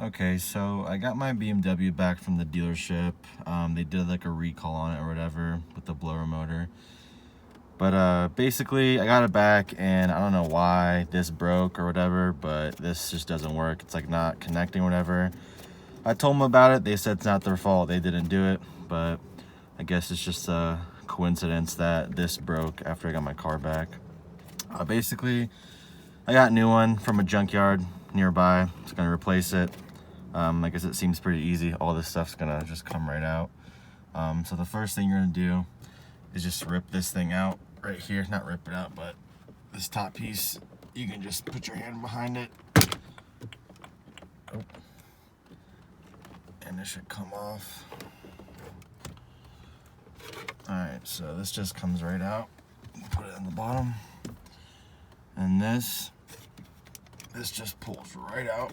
Okay, so I got my BMW back from the dealership. They did like a recall on it or whatever with the blower motor. But basically I got it back and I don't know why this broke or whatever, but this just doesn't work. It's like not connecting or whatever. I told them about it. They said it's not their fault. They didn't do it, but I guess it's just a coincidence that this broke after I got my car back. Basically, I got a new one from a junkyard nearby. It's gonna replace it. I guess it seems pretty easy. All this stuff's gonna just come right out. So the first thing you're gonna do is just rip this thing out right here. Not rip it out, but this top piece, you can just put your hand behind it. Oh. And this should come off. Alright, so this just comes right out. Put it on the bottom. And this just pulls right out.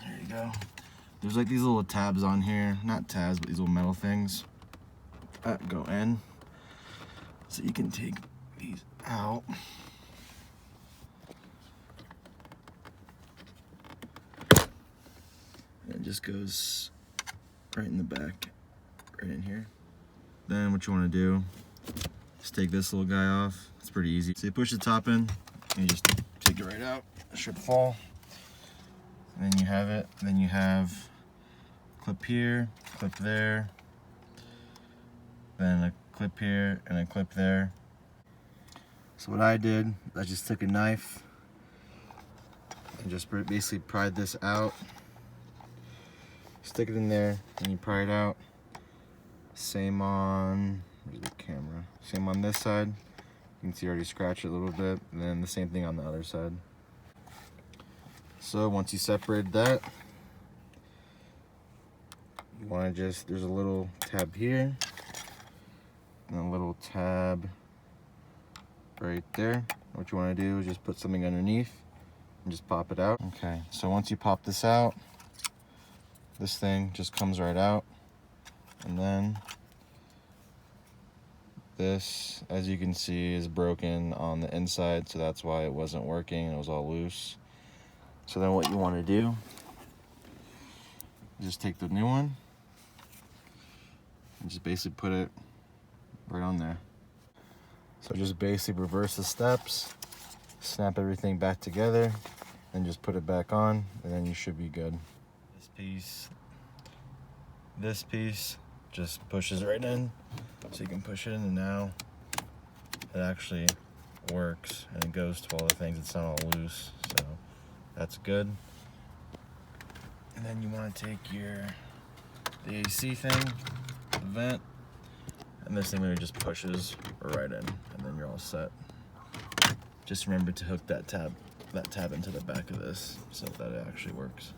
There you go. There's like these little tabs on here. Not tabs, but these little metal things that go in. So you can take these out. And it just goes right in the back, right in here. Then what you want to do is take this little guy off. It's pretty easy. So you push the top in, and you just take it right out. It should fall. And then you have it. And then you have a clip here, clip there, then a clip here, and a clip there. So what I did, I just took a knife and just basically pried this out. Stick it in there, and you pry it out. Same on, where's the camera? Same on this side. You can see I already scratched it a little bit, and then the same thing on the other side. So once you separate that, you want to just, there's a little tab here, and a little tab right there. What you want to do is just put something underneath and just pop it out. Okay, so once you pop this out, this thing just comes right out. And then this, as you can see, is broken on the inside, so that's why it wasn't working. It was all loose. So then what you want to do is just take the new one and just basically put it right on there. So just basically reverse the steps, snap everything back together, and just put it back on, and then you should be good. This piece just pushes right in, so you can push it in, and now it actually works and it goes to all the things. It's not all loose, so that's good. And then you want to take the AC thing, the vent, and this thing really just pushes right in, and then you're all set. Just remember to hook that tab into the back of this so that it actually works.